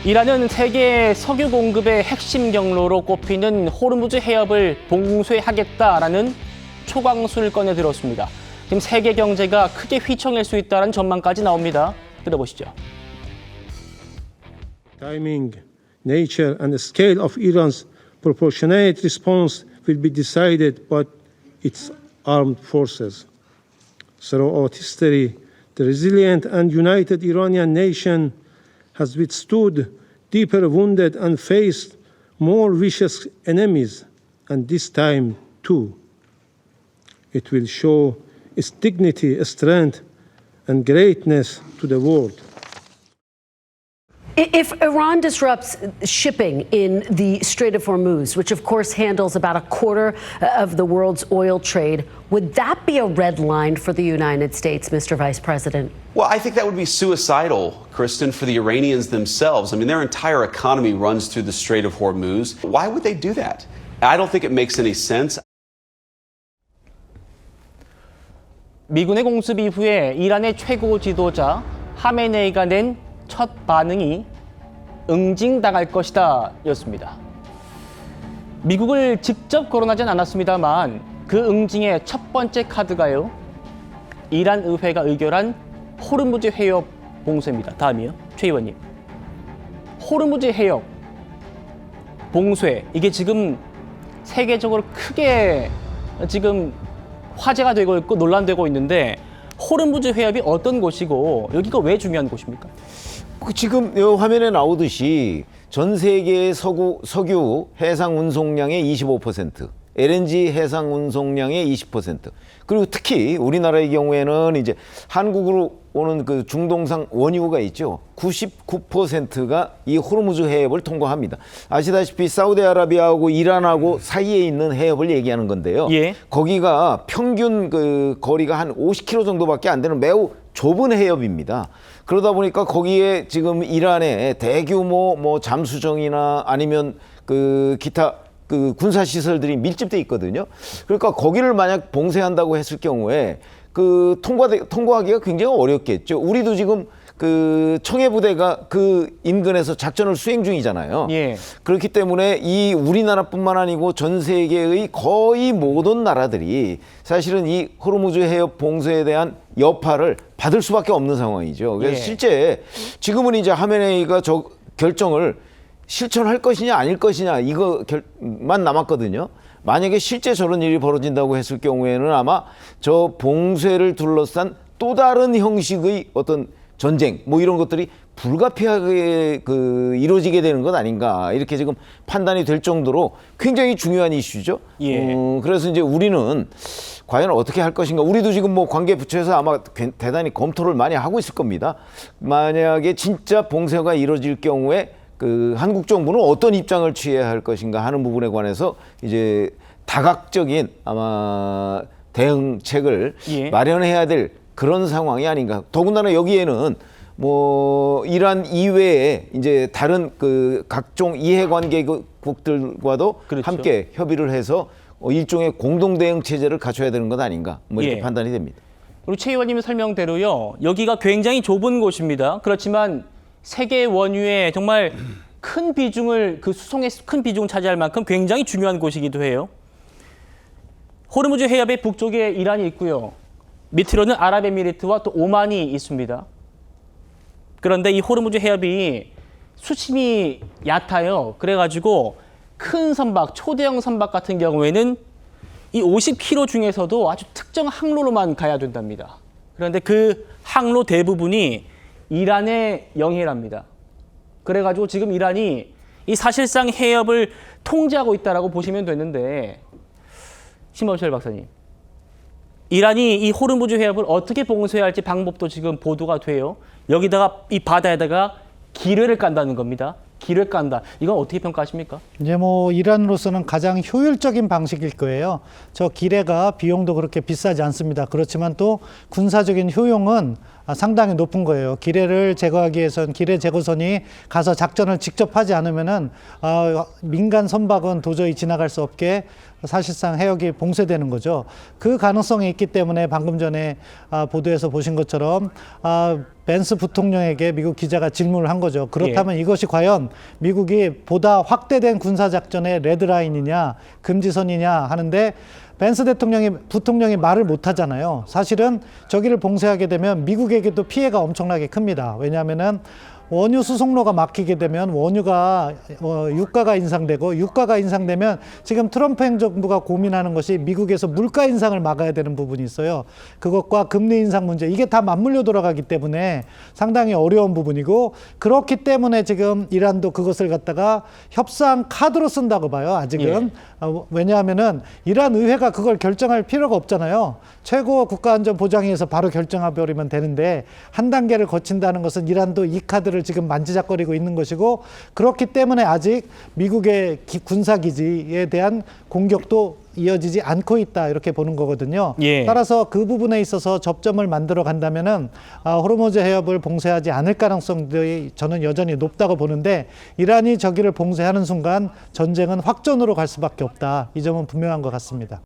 이란은 세계 석유 공급의 핵심 경로로 꼽히는 호르무즈 해협을 봉쇄하겠다라는 초강수를 꺼내 들었습니다. 지금 세계 경제가 크게 휘청일 수 있다는 전망까지 나옵니다. 들어보시죠. Timing, nature, and the scale of Iran's proportionate response will be decided by its armed forces. Throughout history, the resilient and united Iranian nation has withstood deeper wounded and faced more vicious enemies, and this time too. It will show its dignity, strength, and greatness to the world. If Iran disrupts shipping in the Strait of Hormuz, which of course handles about a quarter of the world's oil trade, would that be a red line for the United States, Mr. Vice President? Well, I think that would be suicidal, Kristen, for the Iranians themselves. I mean, their entire economy runs through the Strait of Hormuz. Why would they do that? I don't think it makes any sense. 미군의 공습 이후에 이란의 최고 지도자 하메네이가 낸 첫 반응이 응징당할 것이다 였습니다. 미국을 직접 거론하진 않았습니다만 그 응징의 첫 번째 카드가요. 이란 의회가 의결한 호르무즈 해협 봉쇄입니다. 다음이요. 최 의원님. 호르무즈 해협 봉쇄 이게 지금 세계적으로 크게 지금 화제가 되고 있고 논란되고 있는데 호르무즈 해협이 어떤 곳이고 여기가 왜 중요한 곳입니까? 지금 이 화면에 나오듯이 전 세계의 석유 해상 운송량의 25%, LNG 해상 운송량의 20%, 그리고 특히 우리나라의 경우에는 이제 한국으로 오는 그 중동산 원유가 있죠. 99%가 이 호르무즈 해협을 통과합니다. 아시다시피 사우디아라비아하고 이란하고 사이에 있는 해협을 얘기하는 건데요. 예. 거기가 평균 그 거리가 한 50km 정도밖에 안 되는 매우 좁은 해협입니다. 그러다 보니까 거기에 지금 이란의 대규모 뭐 잠수정이나 아니면 그 기타 그 군사 시설들이 밀집돼 있거든요. 그러니까 거기를 만약 봉쇄한다고 했을 경우에 그 통과하기가 굉장히 어렵겠죠. 우리도 지금 그 청해부대가 그 인근에서 작전을 수행 중이잖아요. 예. 그렇기 때문에 이 우리나라뿐만 아니고 전 세계의 거의 모든 나라들이 사실은 이 호르무즈 해협 봉쇄에 대한 여파를 받을 수밖에 없는 상황이죠. 그래서 예. 실제 지금은 이제 하메네이가 저 결정을 실천할 것이냐 아닐 것이냐 이거만 남았거든요. 만약에 실제 저런 일이 벌어진다고 했을 경우에는 아마 저 봉쇄를 둘러싼 또 다른 형식의 어떤 전쟁 뭐 이런 것들이 불가피하게 이루어지게 되는 것 아닌가 이렇게 지금 판단이 될 정도로 굉장히 중요한 이슈죠. 예. 그래서 이제 우리는 과연 어떻게 할 것인가. 우리도 지금 뭐 관계 부처에서 아마 대단히 검토를 많이 하고 있을 겁니다. 만약에 진짜 봉쇄가 이루어질 경우에 그 한국 정부는 어떤 입장을 취해야 할 것인가 하는 부분에 관해서 이제 다각적인 아마 대응책을 예. 마련해야 될 그런 상황이 아닌가. 더군다나 여기에는 뭐 이란 이외에 이제 다른 그 각종 이해관계국들과도 그렇죠. 함께 협의를 해서 일종의 공동 대응 체제를 갖춰야 되는 것 아닌가. 뭐 이렇게 예. 판단이 됩니다. 그리고 최 의원님 설명대로요. 여기가 굉장히 좁은 곳입니다. 그렇지만 세계 원유에 정말 큰 비중을 그 수송에 큰 비중을 차지할 만큼 굉장히 중요한 곳이기도 해요. 호르무즈 해협의 북쪽에 이란이 있고요. 밑으로는 아랍에미리트와 또 오만이 있습니다. 그런데 이 호르무즈 해협이 수심이 얕아요. 그래가지고 큰 선박, 초대형 선박 같은 경우에는 이 50km 중에서도 아주 특정 항로로만 가야 된답니다. 그런데 그 항로 대부분이 이란의 영해랍니다. 그래가지고 지금 이란이 이 사실상 해협을 통제하고 있다라고 보시면 되는데, 심범철 박사님, 이란이 이 호르무즈 해협을 어떻게 봉쇄해야 할지 방법도 지금 보도가 돼요. 여기다가 이 바다에다가 기뢰를 깐다는 겁니다. 기뢰 깐다. 이건 어떻게 평가하십니까? 이제 뭐 이란으로서는 가장 효율적인 방식일 거예요. 저 기뢰가 비용도 그렇게 비싸지 않습니다. 그렇지만 또 군사적인 효용은 상당히 높은 거예요. 기뢰를 제거하기 위해선 기뢰 제거선이 가서 작전을 직접 하지 않으면은 민간 선박은 도저히 지나갈 수 없게 사실상 해역이 봉쇄되는 거죠. 그 가능성이 있기 때문에 방금 전에 보도에서 보신 것처럼 벤스 부통령에게 미국 기자가 질문을 한 거죠. 그렇다면 이것이 과연 미국이 보다 확대된 군사작전의 레드라인이냐 금지선이냐 하는데 벤스 부통령이 말을 못 하잖아요. 사실은 저기를 봉쇄하게 되면 미국에게도 피해가 엄청나게 큽니다. 왜냐하면은 원유 수송로가 막히게 되면 원유가 유가가 인상되고 유가가 인상되면 지금 트럼프 행정부가 고민하는 것이 미국에서 물가 인상을 막아야 되는 부분이 있어요. 그것과 금리 인상 문제 이게 다 맞물려 돌아가기 때문에 상당히 어려운 부분이고 그렇기 때문에 지금 이란도 그것을 갖다가 협상 카드로 쓴다고 봐요. 아직은. 왜냐하면은 이란 의회가 그걸 결정할 필요가 없잖아요. 최고 국가안전보장회의에서 바로 결정해버리면 되는데 한 단계를 거친다는 것은 이란도 이 카드를 지금 만지작거리고 있는 것이고 그렇기 때문에 아직 미국의 군사기지에 대한 공격도 이어지지 않고 있다 이렇게 보는 거거든요. 따라서 그 부분에 있어서 접점을 만들어 간다면은 호르무즈 해협을 봉쇄하지 않을 가능성들이 저는 여전히 높다고 보는데 이란이 저기를 봉쇄하는 순간 전쟁은 확전으로 갈 수밖에 없다. 이 점은 분명한 것 같습니다.